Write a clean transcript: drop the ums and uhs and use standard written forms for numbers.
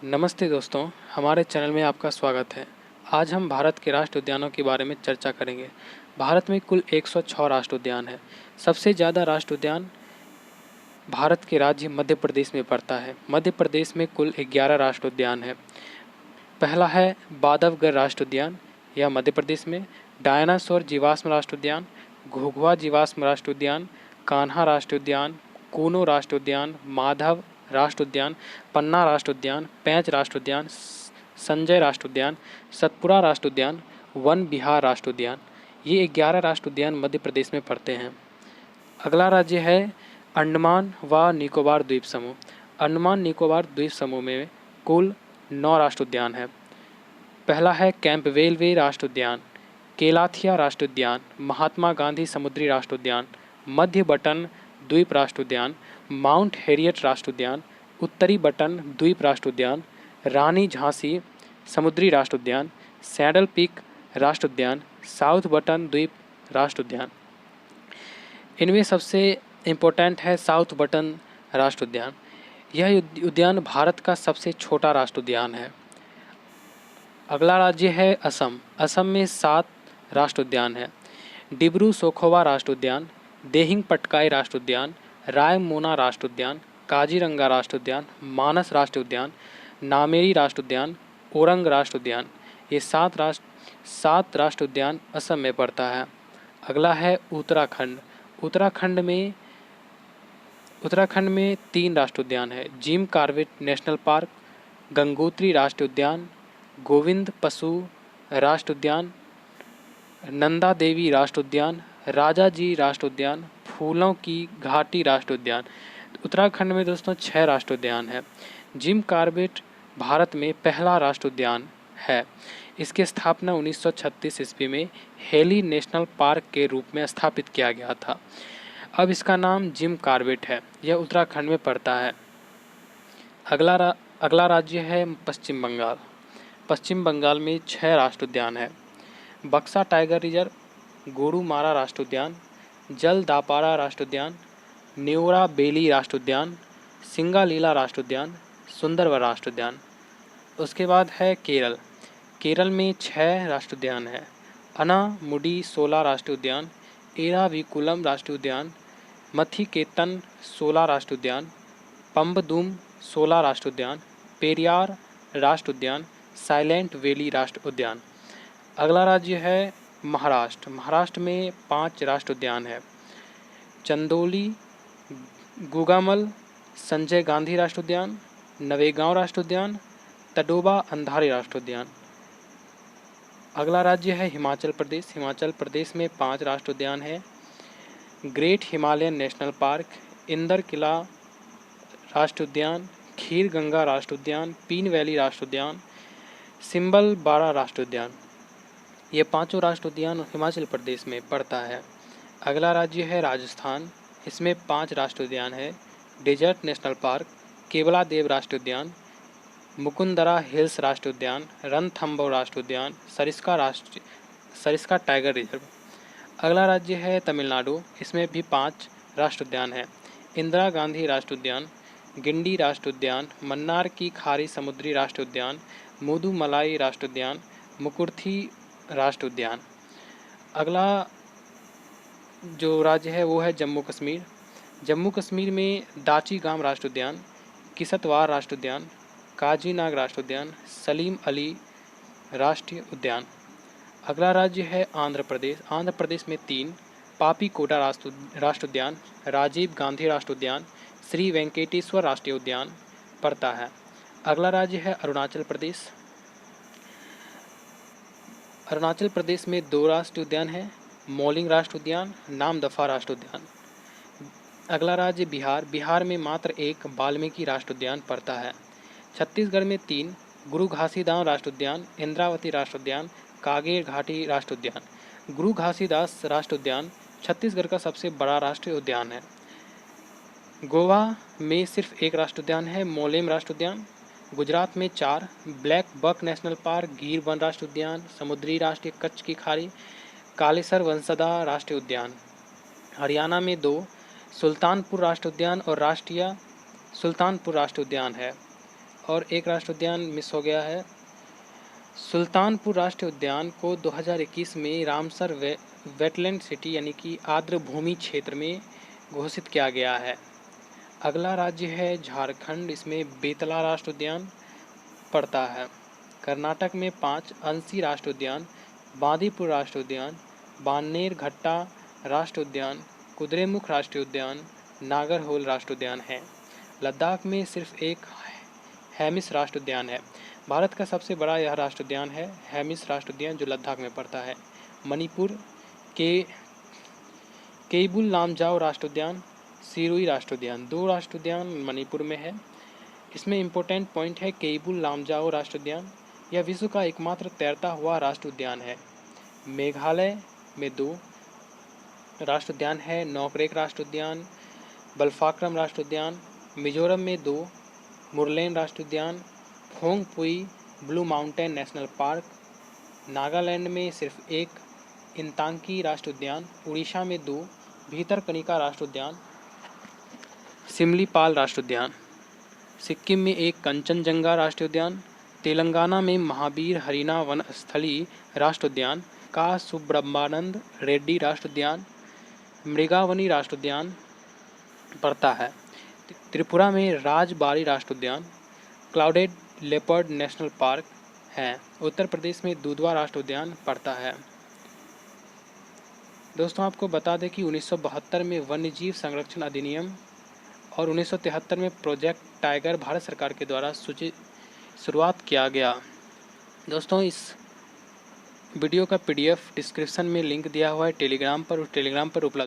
नमस्ते दोस्तों, हमारे चैनल में आपका स्वागत है। आज हम भारत के राष्ट्रीय उद्यानों के बारे में चर्चा करेंगे। भारत में कुल 106 राष्ट्रीय उद्यान है। सबसे ज़्यादा राष्ट्रीय उद्यान भारत के राज्य मध्य प्रदेश में पड़ता है। मध्य प्रदेश में कुल 11 राष्ट्रीय उद्यान है। पहला है बांधवगढ़ राष्ट्रीय उद्यान, यह मध्य प्रदेश में। डायनासोर जीवाश्म राष्ट्रीय उद्यान, घुघुआ जीवाश्म राष्ट्रीय उद्यान, कान्हा राष्ट्रीय उद्यान, कूनो राष्ट्रीय उद्यान, माधव राष्ट्रीय उद्यान, पन्ना राष्ट्रीय उद्यान, पेंच राष्ट्रीय उद्यान, संजय राष्ट्रीय उद्यान, सतपुरा राष्ट्रीय उद्यान, वन विहार राष्ट्रीय उद्यान। ये 11 राष्ट्रीय उद्यान मध्य प्रदेश में पड़ते हैं। अगला राज्य है अंडमान व निकोबार द्वीप समूह। अंडमान निकोबार द्वीप समूह में कुल 9 राष्ट्रीय उद्यान है। पहला है कैंपबेल बे राष्ट्रीय उद्यान, केलाथिया राष्ट्रीय उद्यान, महात्मा गांधी समुद्री राष्ट्रीय उद्यान, मध्य बटन द्वीप राष्ट्रीय उद्यान, माउंट हैरियट राष्ट्रीय उद्यान, उत्तरी बटन द्वीप राष्ट्रीय उद्यान, रानी झांसी समुद्री राष्ट्रीय उद्यान, सैडल पीक राष्ट्रीय उद्यान, साउथ बटन द्वीप राष्ट्रीय उद्यान। इनमें सबसे इम्पोर्टेंट है साउथ बटन राष्ट्रीय उद्यान। यह उद्यान भारत का सबसे छोटा राष्ट्रीय उद्यान है। अगला राज्य है असम। असम में 7 राष्ट्रीय उद्यान है। डिब्रू सोखोवा राष्ट्रीय उद्यान, देहिंग पटकाई राष्ट्रीय उद्यान, रायमोना राष्ट्रीय उद्यान, काजीरंगा राष्ट्रीय उद्यान, मानस राष्ट्रीय उद्यान, नामेरी राष्ट्रीय उद्यान, ओरंग राष्ट्रीय उद्यान। ये 7 राष्ट्रीय उद्यान असम में पड़ता है। अगला है उत्तराखंड। उत्तराखंड में 3 राष्ट्रीय उद्यान है। Jim Corbett national park, Gangotri राष्ट्रीय उद्यान, गोविंद पशु राष्ट्रीय उद्यान, नंदा देवी राष्ट्रीय उद्यान, राजा जी राष्ट्रीय उद्यान, फूलों की घाटी राष्ट्रीय उद्यान। उत्तराखंड में दोस्तों 6 राष्ट्रीय उद्यान है। जिम कॉर्बेट भारत में पहला राष्ट्रीय उद्यान है। इसकी स्थापना 1936 ईस्वी में हेली नेशनल पार्क के रूप में स्थापित किया गया था। अब इसका नाम जिम कॉर्बेट है। यह उत्तराखंड में पड़ता है। अगला राज्य है पश्चिम बंगाल। पश्चिम बंगाल में 6 राष्ट्रीय उद्यान है। बक्सा टाइगर रिजर्व, गोरुमारा राष्ट्रीय उद्यान, जलदापाड़ा राष्ट्रीय उद्यान, नेवरा बेली राष्ट्रीय उद्यान, सिंगालीला राष्ट्रीय उद्यान, सुंदरवन राष्ट्रीय उद्यान। उसके बाद है केरल। केरल में 6 राष्ट्रीय उद्यान है। अनामुडी 16 राष्ट्रीय उद्यान, एराविकुलम राष्ट्रीय उद्यान, मथिकेतन 16 राष्ट्रीय उद्यान, पम्बदूम 16 राष्ट्रीय उद्यान, पेरियार राष्ट्रीय उद्यान, साइलेंट वैली राष्ट्रीय उद्यान। अगला राज्य है महाराष्ट्र। महाराष्ट्र में 5 राष्ट्रीय उद्यान है। चंदोली, गुगामल, संजय गांधी राष्ट्रीय उद्यान, नवेगांव राष्ट्रीय उद्यान, तडोबा अंधारी राष्ट्रीय उद्यान। अगला राज्य है हिमाचल प्रदेश। हिमाचल प्रदेश में 5 राष्ट्रीय उद्यान है। Great Himalayan national park, Inder Kila राष्ट्रीय उद्यान, खीर गंगा राष्ट्रीय उद्यान, पीन वैली राष्ट्रीय उद्यान, सिंबल बाड़ा राष्ट्रीय उद्यान। ये 5 राष्ट्रीय उद्यान हिमाचल प्रदेश में पड़ता है। अगला राज्य है राजस्थान। इसमें 5 राष्ट्रीय उद्यान है। डेजर्ट नेशनल पार्क, केवला देव राष्ट्रीय उद्यान, मुकुंदरा हिल्स राष्ट्रीय उद्यान, रणथंभौर राष्ट्रीय उद्यान, सरिस्का टाइगर रिजर्व। अगला राज्य है तमिलनाडु। इसमें भी 5 राष्ट्रीय उद्यान है। इंदिरा गांधी राष्ट्रीय उद्यान, गिंडी राष्ट्रीय उद्यान, मन्नार की खारी समुद्री राष्ट्रीय उद्यान, मुदुमलाई राष्ट्रीय उद्यान, मुकुर्थी राष्ट्रीय उद्यान। अगला जो राज्य है वो है जम्मू कश्मीर। जम्मू कश्मीर में दाची गांव राष्ट्रीय उद्यान, किसतवाड़ राष्ट्रीय उद्यान, काजीनाग राष्ट्रीय उद्यान, सलीम अली राष्ट्रीय उद्यान। अगला राज्य है आंध्र प्रदेश। आंध्र प्रदेश में 3 पापीकोटा राष्ट्रीय उद्यान, राजीव गांधी राष्ट्रीय उद्यान, श्री वेंकटेश्वर राष्ट्रीय उद्यान पड़ता है। अगला राज्य है अरुणाचल प्रदेश। अरुणाचल प्रदेश में 2 राष्ट्रीय उद्यान हैं। मौलिंग राष्ट्रीय उद्यान, नामदफा राष्ट्रीय उद्यान। अगला राज्य बिहार। बिहार में मात्र 1 वाल्मीकि राष्ट्रीय उद्यान पड़ता है। छत्तीसगढ़ में 3 गुरु घासीदास राष्ट्रीय उद्यान, इंद्रावती राष्ट्रीय उद्यान, कागेर घाटी राष्ट्रीय उद्यान। गुरु घासीदास राष्ट्रीय उद्यान छत्तीसगढ़ का सबसे बड़ा राष्ट्रीय उद्यान है। गोवा में सिर्फ 1 राष्ट्रीय उद्यान है, मोलेम राष्ट्रीय उद्यान। गुजरात में 4 ब्लैक बक नेशनल पार्क, गिर वन राष्ट्रीय उद्यान, समुद्री राष्ट्रीय कच्छ की खाड़ी, कालेसर वंसदा राष्ट्रीय उद्यान। हरियाणा में 2 सुल्तानपुर राष्ट्रीय उद्यान और राष्ट्रीय सुल्तानपुर राष्ट्रीय उद्यान है। और एक राष्ट्रीय उद्यान मिस हो गया है। सुल्तानपुर राष्ट्रीय उद्यान को 2021 में रामसर वेटलैंड सिटी यानी कि आर्द्र भूमि क्षेत्र में घोषित किया गया है। अगला राज्य है झारखंड, इसमें बेतला राष्ट्रीय उद्यान पड़ता है। कर्नाटक में 5 अंशी राष्ट्रीय उद्यान, बांदीपुर राष्ट्रीय उद्यान, बान्नेरघट्टा राष्ट्रीय उद्यान, कुद्रेमुख राष्ट्रीय उद्यान, नागरहोल राष्ट्रीय उद्यान है। लद्दाख में सिर्फ एक हैमिस राष्ट्रीय उद्यान है। भारत का सबसे बड़ा यह राष्ट्रीय उद्यान है हैमिस राष्ट्रीय उद्यान, जो लद्दाख में पड़ता है। मणिपुर के केबुल लामजाओ राष्ट्रीय उद्यान, सिरुई राष्ट्रीय उद्यान, 2 राष्ट्रीय उद्यान मणिपुर में है। इसमें इम्पोर्टेंट पॉइंट है केबुल लामजाओ राष्ट्रीय उद्यान, यह विश्व का एकमात्र तैरता हुआ राष्ट्रीय उद्यान है। मेघालय में 2 राष्ट्रीय उद्यान है, नोकरेक राष्ट्रीय उद्यान, बल्फाक्रम राष्ट्रीय उद्यान। मिजोरम में 2 मुरलेन राष्ट्रीय उद्यान, Phawngpui blue mountain national park. Nagaland में सिर्फ 1 इंतांकी राष्ट्रीय उद्यान। उड़ीसा में 2 भीतरकनिका राष्ट्रीय उद्यान, सिमलीपाल राष्ट्रीय उद्यान। सिक्किम में 1 कंचनजंगा राष्ट्रीय उद्यान। तेलंगाना में महावीर हरिना वनस्थली राष्ट्रीय उद्यान का सुब्रह्मानंद रेड्डी राष्ट्रीय उद्यान, मृगावनी राष्ट्रीय उद्यान पड़ता है। त्रिपुरा में राजबाड़ी राष्ट्रीय उद्यान, क्लाउडेड लेपर्ड नेशनल पार्क है। उत्तर प्रदेश में दुधवा राष्ट्रीय उद्यान पड़ता है। दोस्तों आपको बता दें कि 1972 में वन्यजीव संरक्षण अधिनियम और 1973 में प्रोजेक्ट टाइगर भारत सरकार के द्वारा शुरुआत किया गया। दोस्तों इस वीडियो का PDF डिस्क्रिप्शन में लिंक दिया हुआ है टेलीग्राम पर, उस टेलीग्राम पर उपलब्ध